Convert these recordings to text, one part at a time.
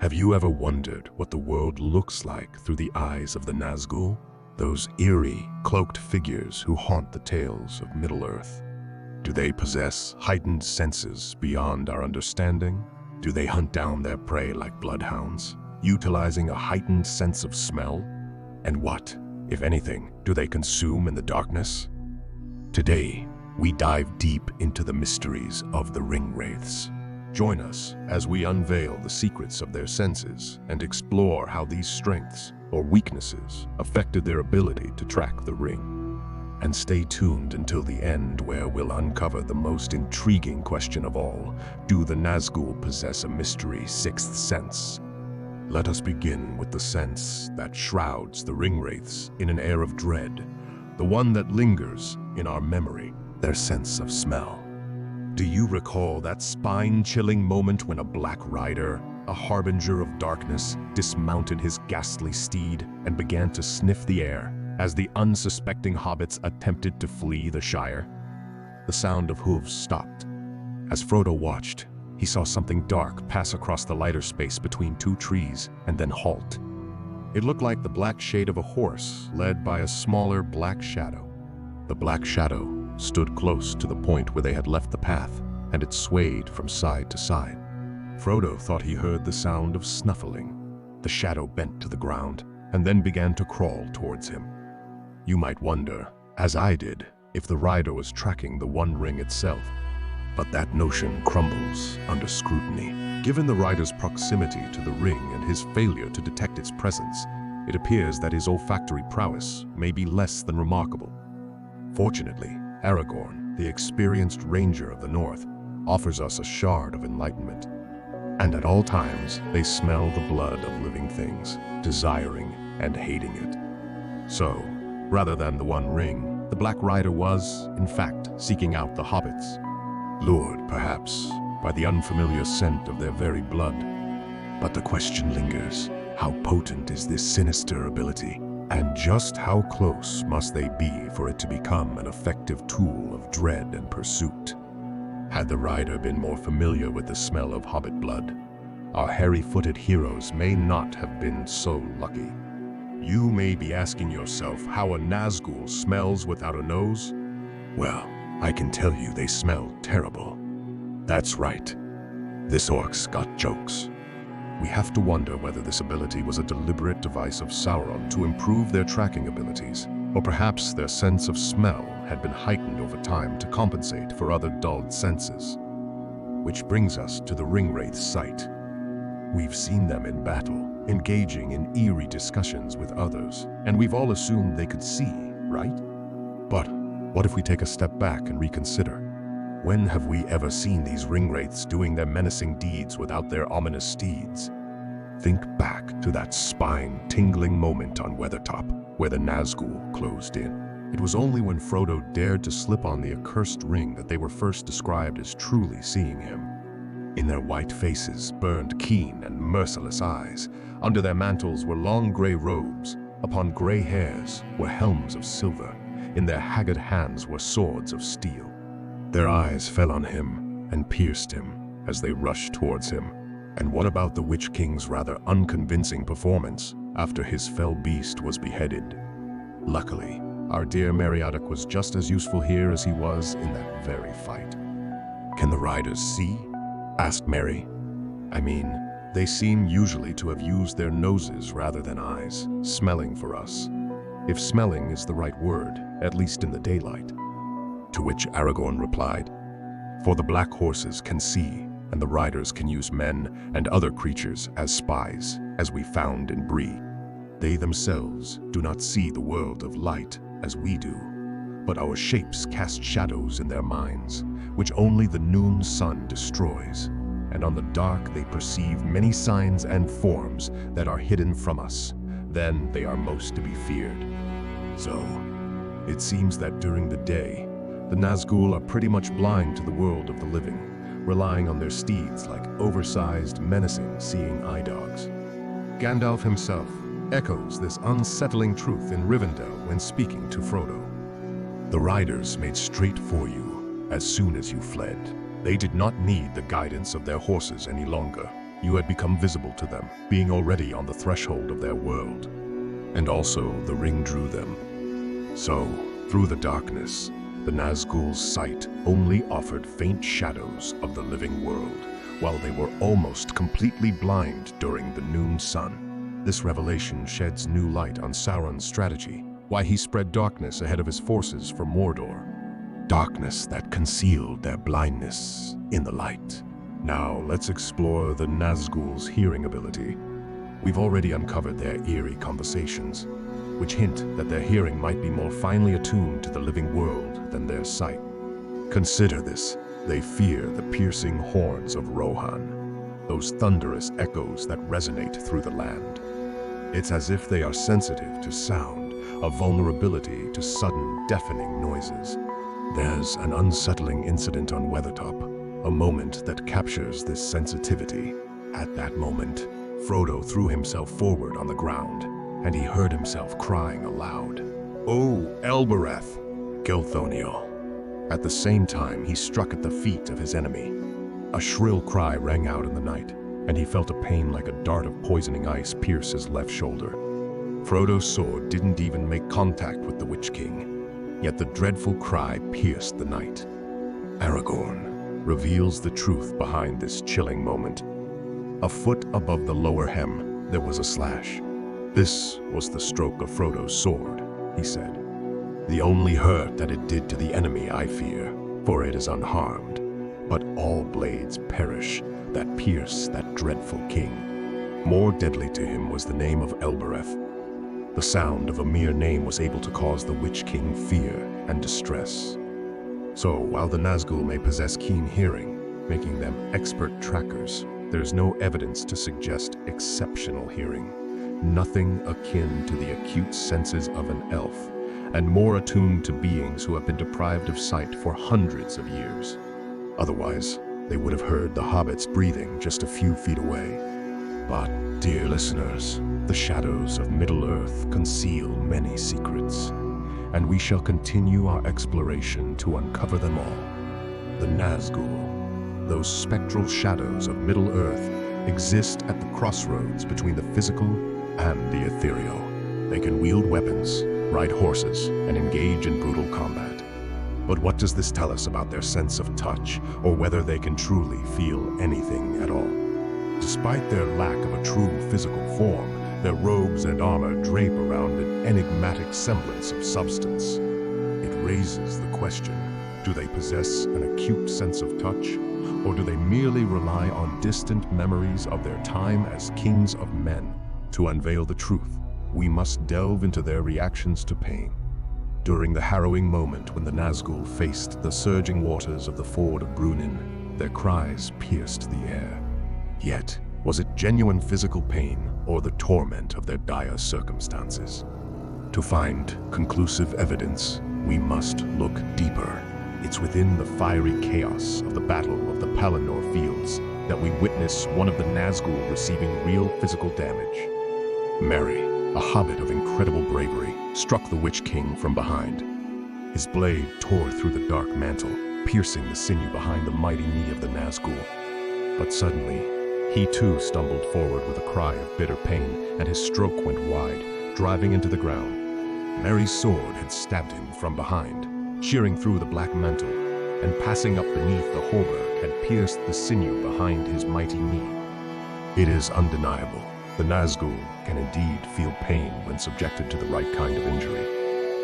Have you ever wondered what the world looks like through the eyes of the Nazgul? Those eerie, cloaked figures who haunt the tales of Middle-earth. Do they possess heightened senses beyond our understanding? Do they hunt down their prey like bloodhounds, utilizing a heightened sense of smell? And what, if anything, do they consume in the darkness? Today, we dive deep into the mysteries of the Ringwraiths. Join us as we unveil the secrets of their senses and explore how these strengths or weaknesses affected their ability to track the ring. And stay tuned until the end, where we'll uncover the most intriguing question of all. Do the Nazgul possess a mystery sixth sense? Let us begin with the sense that shrouds the Ringwraiths in an air of dread, the one that lingers in our memory, their sense of smell. Do you recall that spine-chilling moment when a black rider, a harbinger of darkness, dismounted his ghastly steed and began to sniff the air as the unsuspecting hobbits attempted to flee the Shire? The sound of hooves stopped. As Frodo watched, he saw something dark pass across the lighter space between two trees and then halt. It looked like the black shade of a horse led by a smaller black shadow. The black shadow stood close to the point where they had left the path, and it swayed from side to side. Frodo thought he heard the sound of snuffling. The shadow bent to the ground and then began to crawl towards him. You might wonder, as I did, if the rider was tracking the One Ring itself. But that notion crumbles under scrutiny. Given the rider's proximity to the ring and his failure to detect its presence, it appears that his olfactory prowess may be less than remarkable. Fortunately, Aragorn, the experienced ranger of the North, offers us a shard of enlightenment. And at all times, they smell the blood of living things, desiring and hating it. So, rather than the One Ring, the Black Rider was, in fact, seeking out the hobbits, lured, perhaps, by the unfamiliar scent of their very blood. But the question lingers: how potent is this sinister ability? And just how close must they be for it to become an effective tool of dread and pursuit? Had the rider been more familiar with the smell of hobbit blood, our hairy-footed heroes may not have been so lucky. You may be asking yourself how a Nazgul smells without a nose. Well, I can tell you they smell terrible. That's right. This orc's got jokes. We have to wonder whether this ability was a deliberate device of Sauron to improve their tracking abilities, or perhaps their sense of smell had been heightened over time to compensate for other dulled senses. Which brings us to the Ringwraiths' sight. We've seen them in battle, engaging in eerie discussions with others, and we've all assumed they could see, right? But what if we take a step back and reconsider? When have we ever seen these Ringwraiths doing their menacing deeds without their ominous steeds? Think back to that spine-tingling moment on Weathertop, where the Nazgul closed in. It was only when Frodo dared to slip on the accursed ring that they were first described as truly seeing him. In their white faces burned keen and merciless eyes. Under their mantles were long gray robes. Upon gray hairs were helms of silver. In their haggard hands were swords of steel. Their eyes fell on him and pierced him as they rushed towards him. And what about the Witch King's rather unconvincing performance after his fell beast was beheaded? Luckily, our dear Meriadoc was just as useful here as he was in that very fight. Can the riders see? Asked Merry. I mean, they seem usually to have used their noses rather than eyes, smelling for us. If smelling is the right word, at least in the daylight. To which Aragorn replied, "For the black horses can see, and the riders can use men and other creatures as spies, as we found in Bree. They themselves do not see the world of light as we do, but our shapes cast shadows in their minds, which only the noon sun destroys, and on the dark they perceive many signs and forms that are hidden from us. Then they are most to be feared." So, it seems that during the day, the Nazgul are pretty much blind to the world of the living, relying on their steeds like oversized, menacing, seeing eye dogs. Gandalf himself echoes this unsettling truth in Rivendell when speaking to Frodo. The riders made straight for you as soon as you fled. They did not need the guidance of their horses any longer. You had become visible to them, being already on the threshold of their world. And also, the ring drew them. So, through the darkness, the Nazgul's sight only offered faint shadows of the living world, while they were almost completely blind during the noon sun. This revelation sheds new light on Sauron's strategy, why he spread darkness ahead of his forces for Mordor. Darkness that concealed their blindness in the light. Now, let's explore the Nazgul's hearing ability. We've already uncovered their eerie conversations, which hint that their hearing might be more finely attuned to the living world than their sight. Consider this. They fear the piercing horns of Rohan, those thunderous echoes that resonate through the land. It's as if they are sensitive to sound, a vulnerability to sudden, deafening noises. There's an unsettling incident on Weathertop, a moment that captures this sensitivity. At that moment, Frodo threw himself forward on the ground, and he heard himself crying aloud. "Oh, Elbereth!" Gilthoniel. At the same time, he struck at the feet of his enemy. A shrill cry rang out in the night, and he felt a pain like a dart of poisoning ice pierce his left shoulder. Frodo's sword didn't even make contact with the Witch King, yet the dreadful cry pierced the night. Aragorn reveals the truth behind this chilling moment. A foot above the lower hem, there was a slash. "This was the stroke of Frodo's sword," he said. "The only hurt that it did to the enemy I fear, for it is unharmed. But all blades perish that pierce that dreadful king." More deadly to him was the name of Elbereth. The sound of a mere name was able to cause the Witch King fear and distress. So, while the Nazgul may possess keen hearing, making them expert trackers, there's no evidence to suggest exceptional hearing. Nothing akin to the acute senses of an elf, and more attuned to beings who have been deprived of sight for hundreds of years. Otherwise, they would have heard the hobbits breathing just a few feet away. But, dear listeners, the shadows of Middle-earth conceal many secrets, and we shall continue our exploration to uncover them all. The Nazgul, those spectral shadows of Middle-earth, exist at the crossroads between the physical and the ethereal. They can wield weapons, ride horses, and engage in brutal combat. But what does this tell us about their sense of touch, or whether they can truly feel anything at all? Despite their lack of a true physical form, their robes and armor drape around an enigmatic semblance of substance. It raises the question, do they possess an acute sense of touch, or do they merely rely on distant memories of their time as kings of men? To unveil the truth, we must delve into their reactions to pain. During the harrowing moment when the Nazgul faced the surging waters of the Ford of Brunin, their cries pierced the air. Yet, was it genuine physical pain or the torment of their dire circumstances? To find conclusive evidence, we must look deeper. It's within the fiery chaos of the Battle of the Pelennor Fields that we witness one of the Nazgul receiving real physical damage. Merry, a hobbit of incredible bravery, struck the Witch King from behind. His blade tore through the dark mantle, piercing the sinew behind the mighty knee of the Nazgul. But suddenly, he too stumbled forward with a cry of bitter pain, and his stroke went wide, driving into the ground. Merry's sword had stabbed him from behind, shearing through the black mantle, and passing up beneath the hauberk had pierced the sinew behind his mighty knee. It is undeniable. The Nazgul can indeed feel pain when subjected to the right kind of injury.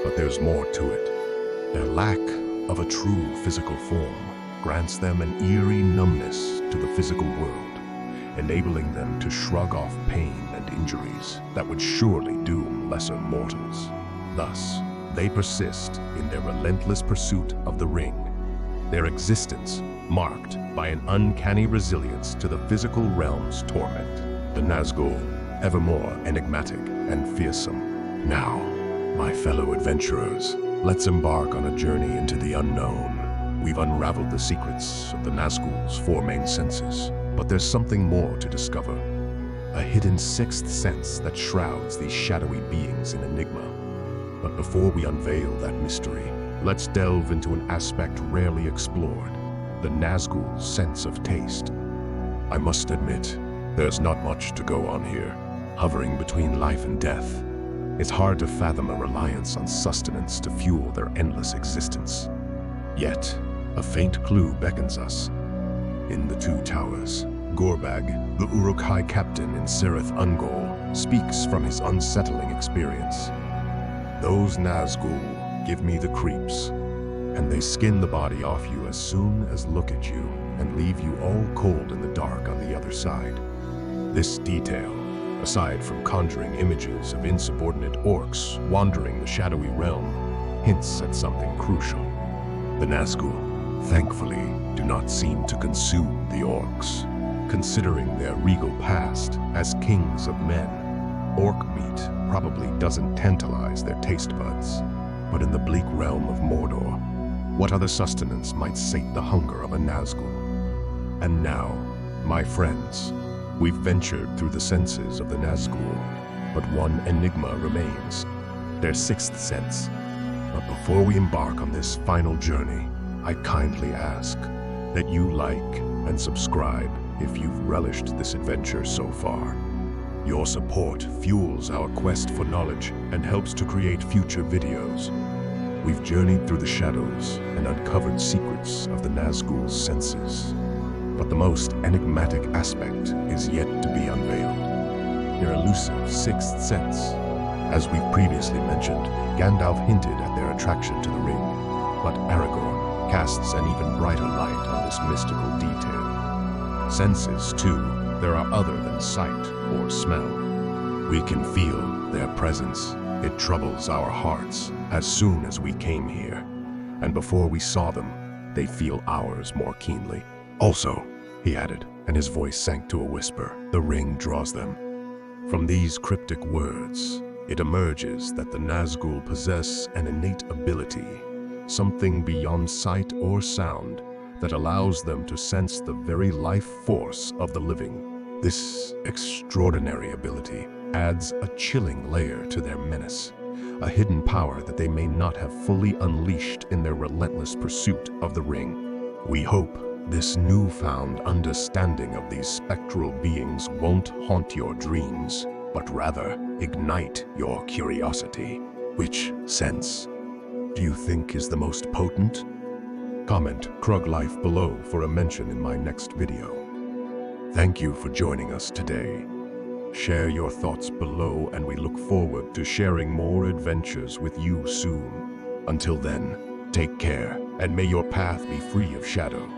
But there's more to it. Their lack of a true physical form grants them an eerie numbness to the physical world, enabling them to shrug off pain and injuries that would surely doom lesser mortals. Thus, they persist in their relentless pursuit of the ring, their existence marked by an uncanny resilience to the physical realm's torment. The Nazgul, evermore enigmatic and fearsome. Now, my fellow adventurers, let's embark on a journey into the unknown. We've unraveled the secrets of the Nazgul's four main senses, but there's something more to discover. A hidden sixth sense that shrouds these shadowy beings in enigma. But before we unveil that mystery, let's delve into an aspect rarely explored, the Nazgul's sense of taste. I must admit, There's not much to go on here, hovering between life and death. It's hard to fathom a reliance on sustenance to fuel their endless existence. Yet, a faint clue beckons us. In the Two Towers, Gorbag, the Uruk-hai captain in Cirith Ungol, speaks from his unsettling experience. Those Nazgul give me the creeps, and they skin the body off you as soon as look at you and leave you all cold in the dark on the other side. This detail, aside from conjuring images of insubordinate orcs wandering the shadowy realm, hints at something crucial. The Nazgul, thankfully, do not seem to consume the orcs. Considering their regal past as kings of men, orc meat probably doesn't tantalize their taste buds. But in the bleak realm of Mordor, what other sustenance might sate the hunger of a Nazgul? And now, my friends, we've ventured through the senses of the Nazgul, but one enigma remains, their sixth sense. But before we embark on this final journey, I kindly ask that you like and subscribe if you've relished this adventure so far. Your support fuels our quest for knowledge and helps to create future videos. We've journeyed through the shadows and uncovered secrets of the Nazgul's senses. But the most enigmatic aspect is yet to be unveiled. Their elusive sixth sense. As we've previously mentioned, Gandalf hinted at their attraction to the ring, but Aragorn casts an even brighter light on this mystical detail. Senses, too, there are other than sight or smell. We can feel their presence. It troubles our hearts as soon as we came here, and before we saw them, they feel ours more keenly. Also, he added, and his voice sank to a whisper, the ring draws them. From these cryptic words, it emerges that the Nazgul possess an innate ability, something beyond sight or sound, that allows them to sense the very life force of the living. This extraordinary ability adds a chilling layer to their menace, a hidden power that they may not have fully unleashed in their relentless pursuit of the ring. We hope this newfound understanding of these spectral beings won't haunt your dreams, but rather ignite your curiosity. Which sense do you think is the most potent? Comment Krug Life below for a mention in my next video. Thank you for joining us today. Share your thoughts below, and we look forward to sharing more adventures with you soon. Until then, take care, and may your path be free of shadow.